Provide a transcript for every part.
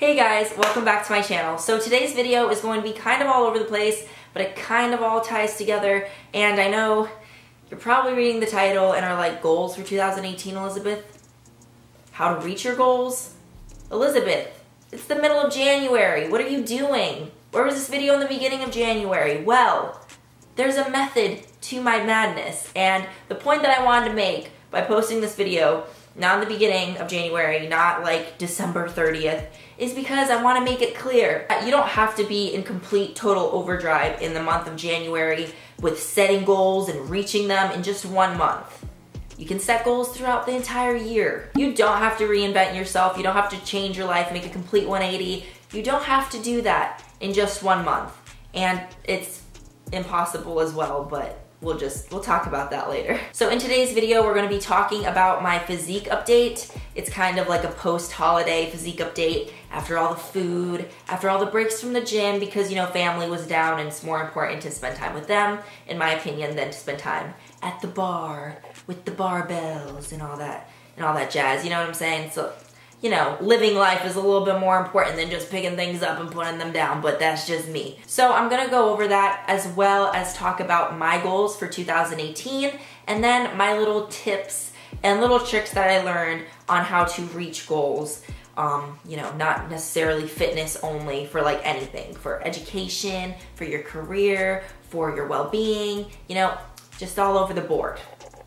Hey guys, welcome back to my channel. So today's video is going to be kind of all over the place, but it kind of all ties together. And I know you're probably reading the title and are like, goals for 2018, Elizabeth? How to reach your goals? Elizabeth, it's the middle of January. What are you doing? Where was this video in the beginning of January? Well, there's a method to my madness. And the point that I wanted to make by posting this video, not in the beginning of January, not like December 30th, is because I want to make it clear that you don't have to be in complete total overdrive in the month of January with setting goals and reaching them in just 1 month. You can set goals throughout the entire year. You don't have to reinvent yourself. You don't have to change your life, make a complete 180. You don't have to do that in just 1 month. And it's impossible as well, but we'll talk about that later. So in today's video, we're gonna be talking about my physique update. It's kind of like a post-holiday physique update after all the food, after all the breaks from the gym, because you know, family was down and it's more important to spend time with them, in my opinion, than to spend time at the bar with the barbells and all that jazz, you know what I'm saying? So, you know, living life is a little bit more important than just picking things up and putting them down, but that's just me. So I'm gonna go over that as well as talk about my goals for 2018 and then my little tips and little tricks that I learned on how to reach goals. You know, not necessarily fitness only, for like anything, for education, for your career, for your well-being, you know, just all over the board.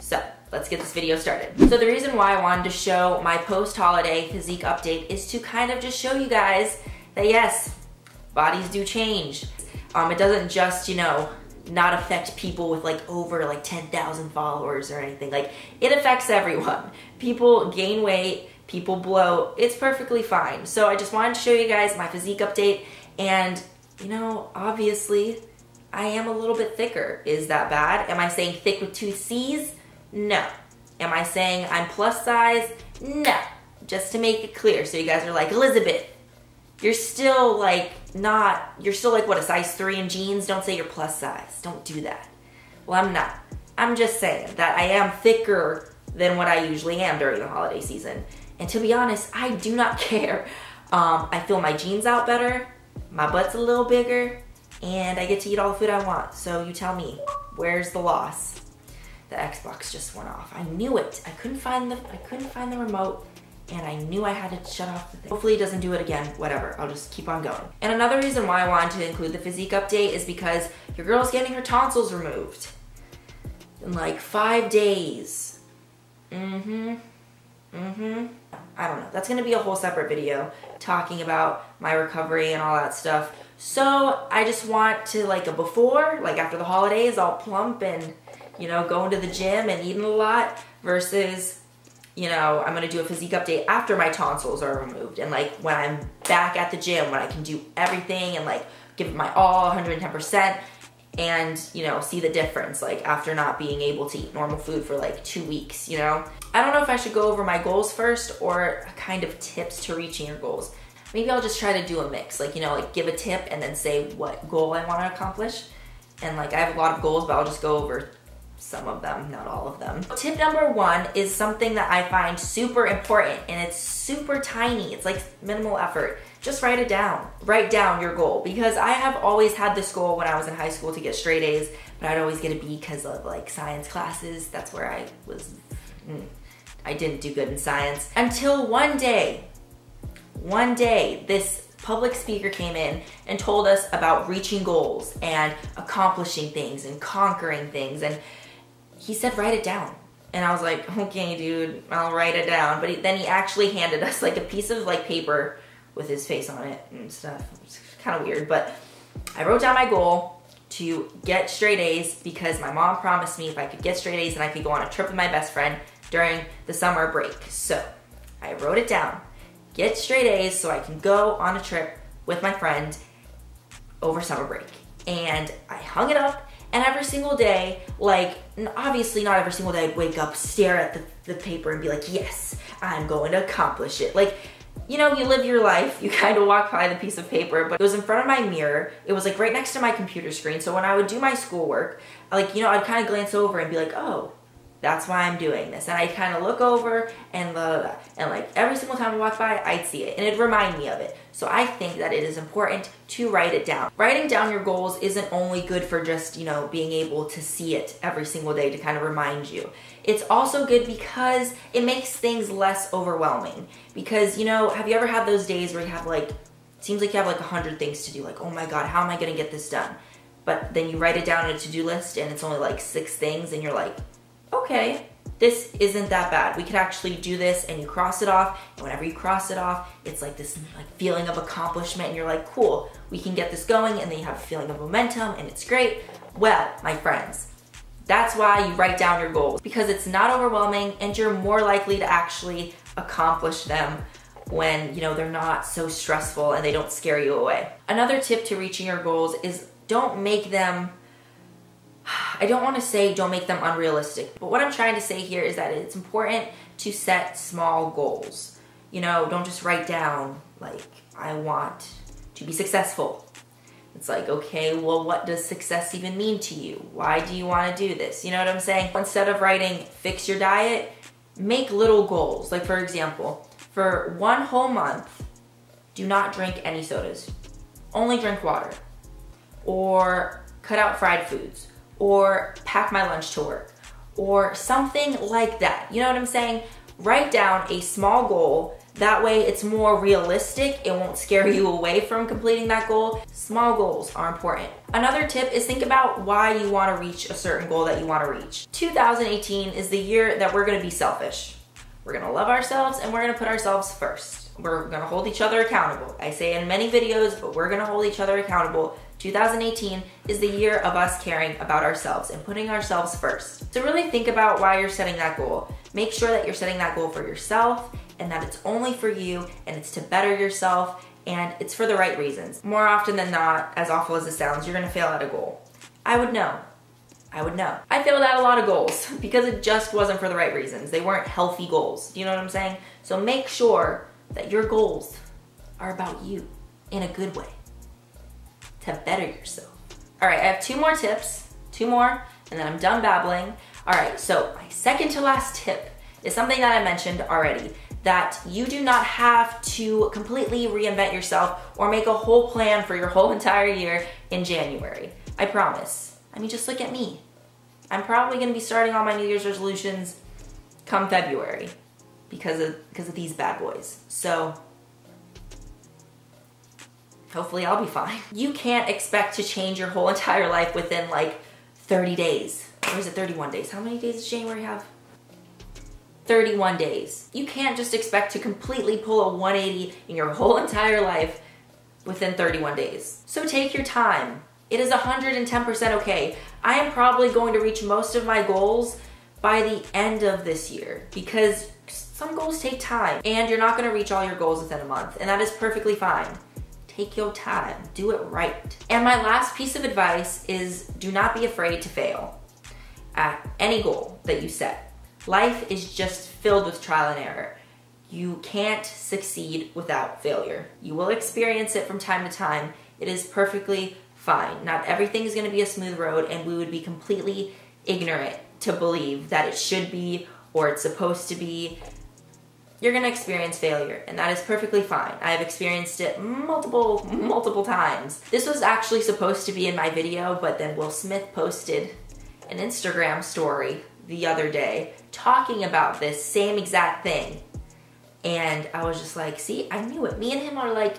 So let's get this video started. So the reason why I wanted to show my post-holiday physique update is to kind of just show you guys that yes, bodies do change. It doesn't just, you know, not affect people with like over like 10,000 followers or anything. Like, it affects everyone. People gain weight, people bloat, it's perfectly fine. So I just wanted to show you guys my physique update, and you know, obviously I am a little bit thicker. Is that bad? Am I saying thick with 2 C's? No. Am I saying I'm plus size? No. Just to make it clear, so you guys are like, Elizabeth, you're still like not, you're still like what, a size 3 in jeans? Don't say you're plus size. Don't do that. Well, I'm not. I'm just saying that I am thicker than what I usually am during the holiday season. And to be honest, I do not care. I feel my jeans out better, my butt's a little bigger, and I get to eat all the food I want. So you tell me, where's the loss? The Xbox just went off. I knew it. I couldn't find the remote, and I knew I had to shut off the thing. Hopefully it doesn't do it again. Whatever. I'll just keep on going. And another reason why I wanted to include the physique update is because your girl's getting her tonsils removed in like 5 days. I don't know. That's gonna be a whole separate video talking about my recovery and all that stuff. So I just want to, like, a before, like after the holidays, all plump and, you know, going to the gym and eating a lot, versus, you know, I'm gonna do a physique update after my tonsils are removed, and like when I'm back at the gym, when I can do everything and like give it my all, 110%, and, you know, see the difference, like after not being able to eat normal food for like 2 weeks, you know? I don't know if I should go over my goals first or kind of tips to reaching your goals. Maybe I'll just try to do a mix, like, you know, like give a tip and then say what goal I want to accomplish. And like, I have a lot of goals, but I'll just go over some of them, not all of them. Tip number 1 is something that I find super important, and it's super tiny. It's like minimal effort. Just write it down. Write down your goal, because I have always had this goal when I was in high school to get straight A's, but I'd always get a B because of like science classes. That's where I was, I didn't do good in science. Until one day, this public speaker came in and told us about reaching goals and accomplishing things and conquering things, and he said, write it down. And I was like, okay, dude, I'll write it down. But then he actually handed us like a piece of like paper with his face on it and stuff. It's kind of weird, but I wrote down my goal to get straight A's, because my mom promised me if I could get straight A's, then I could go on a trip with my best friend during the summer break. So I wrote it down. Get straight A's so I can go on a trip with my friend over summer break. And I hung it up, and every single day, like, obviously not every single day I'd wake up, stare at the paper and be like, yes, I'm going to accomplish it. Like, you know, you live your life, you kind of walk by the piece of paper, but it was in front of my mirror. It was like right next to my computer screen. So when I would do my schoolwork, like, you know, I'd kind of glance over and be like, oh, That's why I'm doing this. And I kind of look over and like every single time I walk by, I'd see it and it'd remind me of it. So I think that it is important to write it down. Writing down your goals isn't only good for just, you know, being able to see it every single day to kind of remind you. It's also good because it makes things less overwhelming. Because, you know, have you ever had those days where you have like, seems like you have like 100 things to do, like, oh my God, how am I gonna get this done? But then you write it down in a to-do list and it's only like 6 things and you're like, okay, this isn't that bad. We could actually do this, and you cross it off, and whenever you cross it off, it's like this like feeling of accomplishment, and you're like, cool, we can get this going, and then you have a feeling of momentum, and it's great. Well, my friends, that's why you write down your goals, because it's not overwhelming, and you're more likely to actually accomplish them when, you know, they're not so stressful and they don't scare you away. Another tip to reaching your goals is don't make them, I don't want to say don't make them unrealistic, but what I'm trying to say here is that it's important to set small goals. You know, don't just write down like, I want to be successful. It's like, okay, well, what does success even mean to you? Why do you want to do this? You know what I'm saying? Instead of writing, fix your diet, make little goals. Like, for example, for 1 whole month, do not drink any sodas. Only drink water. Or cut out fried foods. Or pack my lunch to work, or something like that. You know what I'm saying? Write down a small goal. That way it's more realistic. It won't scare you away from completing that goal. Small goals are important. Another tip is think about why you want to reach a certain goal that you want to reach. 2018 is the year that we're going to be selfish. We're going to love ourselves and we're going to put ourselves first. We're going to hold each other accountable. I say in many videos, but we're going to hold each other accountable. 2018 is the year of us caring about ourselves and putting ourselves first. So really think about why you're setting that goal. Make sure that you're setting that goal for yourself and that it's only for you and it's to better yourself and it's for the right reasons. More often than not, as awful as it sounds, you're gonna fail at a goal. I would know. I failed at a lot of goals because it just wasn't for the right reasons. They weren't healthy goals. Do you know what I'm saying? So make sure that your goals are about you in a good way. To better yourself. All right, I have 2 more tips, 2 more, and then I'm done babbling. All right, so my second to last tip is something that I mentioned already, that you do not have to completely reinvent yourself or make a whole plan for your whole entire year in January. I promise. I mean, just look at me. I'm probably gonna be starting all my New Year's resolutions come February because of these bad boys. So, hopefully I'll be fine. You can't expect to change your whole entire life within like 30 days. Or is it 31 days? How many days does January have? 31 days. You can't just expect to completely pull a 180 in your whole entire life within 31 days. So take your time. It is 110% okay. I am probably going to reach most of my goals by the end of this year because some goals take time and you're not gonna reach all your goals within a month, and that is perfectly fine. Take your time, do it right. And my last piece of advice is do not be afraid to fail at any goal that you set. Life is just filled with trial and error. You can't succeed without failure. You will experience it from time to time. It is perfectly fine. Not everything is gonna be a smooth road, and we would be completely ignorant to believe that it should be or it's supposed to be. You're gonna experience failure, and that is perfectly fine. I have experienced it multiple times. This was actually supposed to be in my video, but then Will Smith posted an Instagram story the other day talking about this same exact thing. And I was just like, see, I knew it. Me and him are like,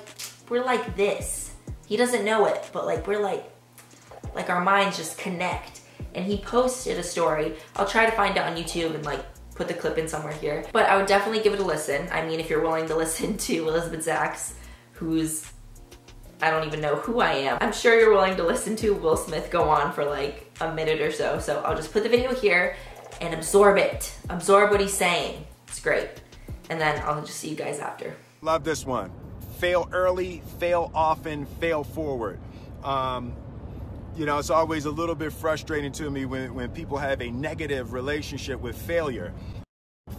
we're like this. He doesn't know it, but like we're like our minds just connect. And he posted a story. I'll try to find it on YouTube and like put the clip in somewhere here. But I would definitely give it a listen. I mean, if you're willing to listen to Elizabeth Zaks, who's, I don't even know who I am. I'm sure you're willing to listen to Will Smith go on for like a minute or so. So I'll just put the video here and absorb it. Absorb what he's saying. It's great. And then I'll just see you guys after. Love this one. Fail early, fail often, fail forward. You know, it's always a little bit frustrating to me when people have a negative relationship with failure.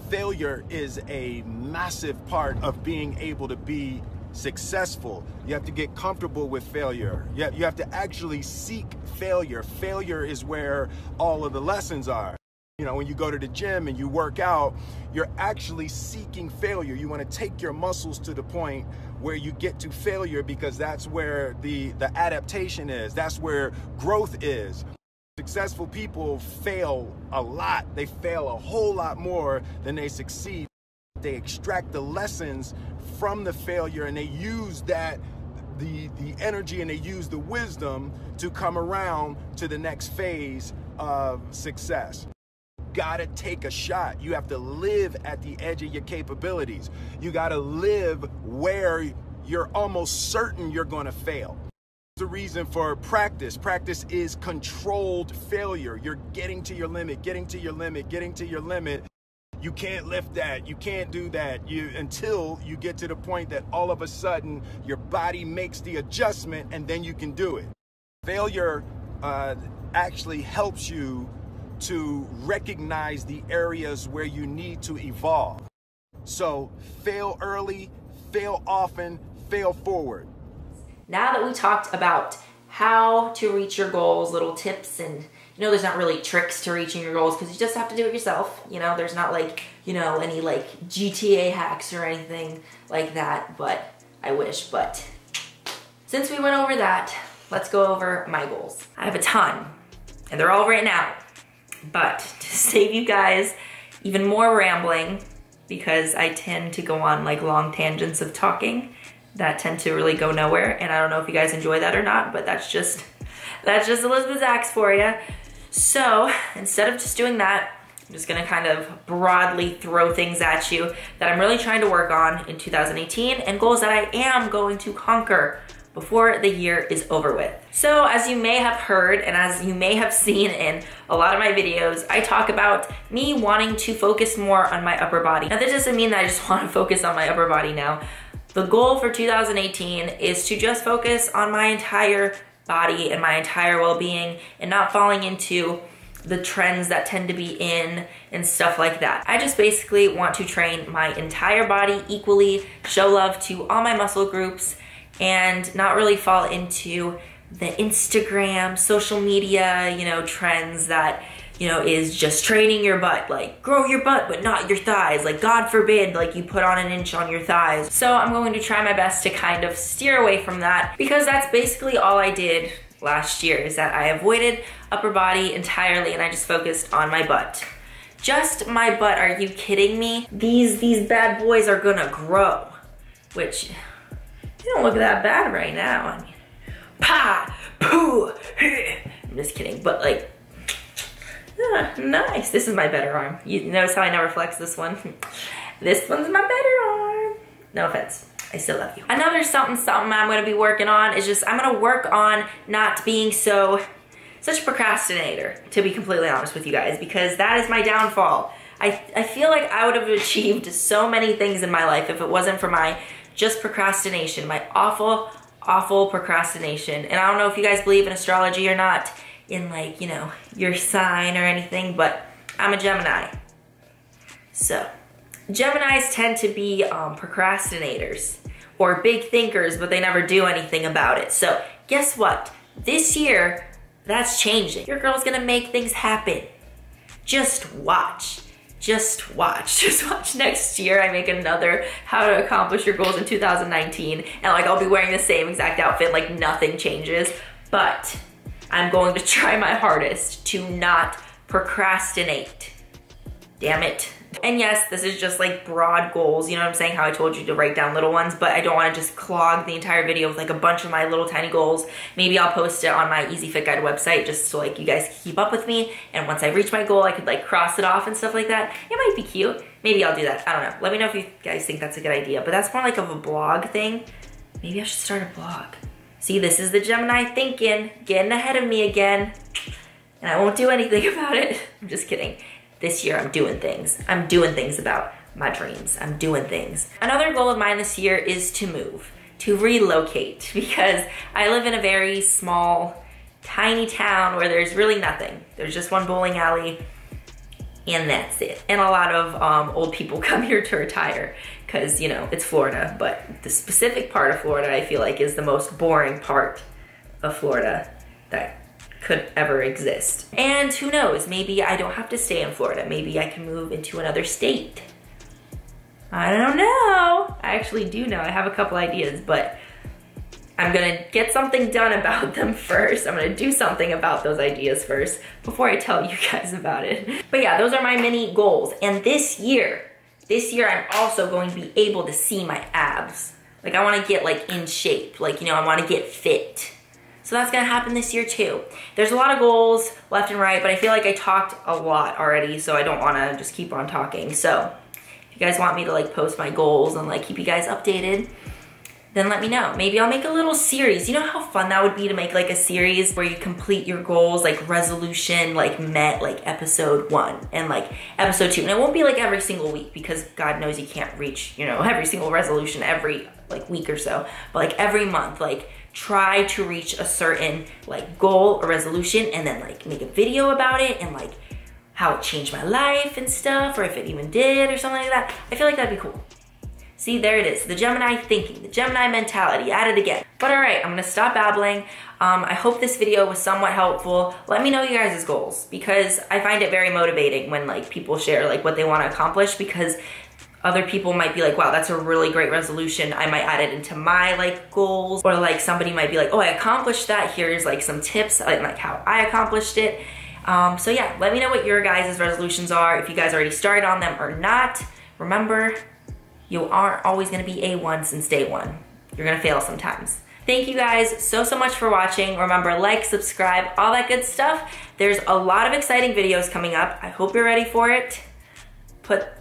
Failure is a massive part of being able to be successful. You have to get comfortable with failure. You have to actually seek failure. Failure is where all of the lessons are. You know, when you go to the gym and you work out, you're actually seeking failure. You want to take your muscles to the point where you get to failure, because that's where the adaptation is. That's where growth is. Successful people fail a lot. They fail a whole lot more than they succeed. They extract the lessons from the failure, and they use that, the energy, and they use the wisdom to come around to the next phase of success. Gotta take a shot. You have to live at the edge of your capabilities. You gotta live where you're almost certain you're gonna fail. The reason for practice. Practice is controlled failure. You're getting to your limit, getting to your limit, getting to your limit. You can't lift that, you can't do that, until you get to the point that all of a sudden your body makes the adjustment, and then you can do it. Failure actually helps you to recognize the areas where you need to evolve. So fail early, fail often, fail forward. Now that we talked about how to reach your goals, little tips, and you know, there's not really tricks to reaching your goals because you just have to do it yourself. You know, there's not like, you know, any like GTA hacks or anything like that, but I wish. But since we went over that, let's go over my goals. I have a ton, and they're all written out. But to save you guys even more rambling, because I tend to go on like long tangents of talking that tend to really go nowhere, and I don't know if you guys enjoy that or not, but that's just Elizabeth Zaks for you. So instead of just doing that, I'm just gonna kind of broadly throw things at you that I'm really trying to work on in 2018, and goals that I am going to conquer before the year is over with. So as you may have heard, and as you may have seen in a lot of my videos, I talk about me wanting to focus more on my upper body. Now that doesn't mean that I just want to focus on my upper body now. The goal for 2018 is to just focus on my entire body and my entire well-being, and not falling into the trends that tend to be in and stuff like that. I just basically want to train my entire body equally, show love to all my muscle groups, and not really fall into the Instagram, social media, you know, trends that, you know, is just training your butt, like grow your butt but not your thighs, like God forbid like you put on an inch on your thighs. So I'm going to try my best to kind of steer away from that, because that's basically all I did last year, is that I avoided upper body entirely and I just focused on my butt. Just my butt, are you kidding me? These bad boys are gonna grow, which they don't look that bad right now. I mean, pa, poo, I'm just kidding, but like, nice. This is my better arm. You notice how I never flex this one? This one's my better arm. No offense. I still love you. Another something I'm gonna be working on is just, I'm gonna work on not being such a procrastinator, to be completely honest with you guys, because that is my downfall. I feel like I would have achieved so many things in my life if it wasn't for my just procrastination, my awful, awful procrastination. And I don't know if you guys believe in astrology or not, in like, you know, your sign or anything, but I'm a Gemini. So Geminis tend to be procrastinators or big thinkers, but they never do anything about it. So guess what? This year, that's changing. Your girl's gonna make things happen. Just watch. Just watch. Just watch next year I make another how to accomplish your goals in 2019, and like I'll be wearing the same exact outfit, like nothing changes, but I'm going to try my hardest to not procrastinate. Damn it. And yes, this is just like broad goals, you know what I'm saying? How I told you to write down little ones, but I don't want to just clog the entire video with like a bunch of my little tiny goals. Maybe I'll post it on my Easy Fit Guide website just so like you guys can keep up with me. And once I reach my goal, I could like cross it off and stuff like that. It might be cute. Maybe I'll do that. I don't know. Let me know if you guys think that's a good idea, but that's more like of a blog thing. Maybe I should start a blog. See, this is the Gemini thinking, getting ahead of me again. And I won't do anything about it. I'm just kidding. This year I'm doing things. I'm doing things about my dreams. I'm doing things. Another goal of mine this year is to move, to relocate, because I live in a very small, tiny town where there's really nothing. There's just one bowling alley and that's it. And a lot of old people come here to retire because, you know, it's Florida, but the specific part of Florida I feel like is the most boring part of Florida that could ever exist. And who knows, maybe I don't have to stay in Florida. Maybe I can move into another state. I don't know. I actually do know. I have a couple ideas, but I'm gonna get something done about them first. I'm gonna do something about those ideas first before I tell you guys about it. But yeah, those are my mini goals. And this year I'm also going to be able to see my abs. Like I wanna get like in shape. Like, you know, I wanna get fit. So that's gonna happen this year too. There's a lot of goals left and right, but I feel like I talked a lot already, so I don't wanna just keep on talking. So if you guys want me to like post my goals and like keep you guys updated, then let me know. Maybe I'll make a little series. You know how fun that would be to make like a series where you complete your goals, like resolution, like met, like episode 1 and like episode 2. And it won't be like every single week because God knows you can't reach, you know, every single resolution every like week or so. But like every month, like try to reach a certain like goal or resolution and then like make a video about it and like how it changed my life and stuff, or if it even did or something like that. I feel like that'd be cool. See, there it is, the Gemini thinking, the Gemini mentality, at it again. But all right, I'm gonna stop babbling. I hope this video was somewhat helpful. Let me know you guys' goals because I find it very motivating when like people share like what they wanna accomplish, because other people might be like, wow, that's a really great resolution. I might add it into my like goals, or like somebody might be like, oh, I accomplished that. Here's like some tips and like how I accomplished it. So yeah, let me know what your guys' resolutions are, if you guys already started on them or not. Remember, you aren't always gonna be A1 since day one. You're gonna fail sometimes. Thank you guys so much for watching. Remember, like, subscribe, all that good stuff. There's a lot of exciting videos coming up. I hope you're ready for it.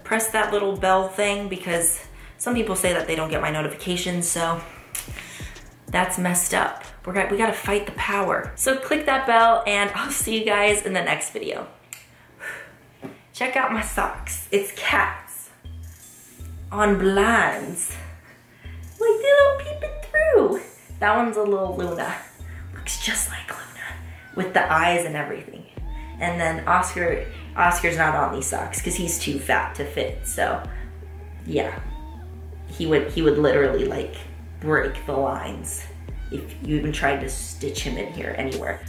Press that little bell thing because some people say that they don't get my notifications, so that's messed up. We gotta fight the power. So click that bell and I'll see you guys in the next video. Check out my socks. It's cats on blinds. Like they don't peep it through. That one's a little Luna. Looks just like Luna with the eyes and everything. And then Oscar's not on these socks because he's too fat to fit. So yeah, he would literally like break the lines if you even tried to stitch him in here anywhere.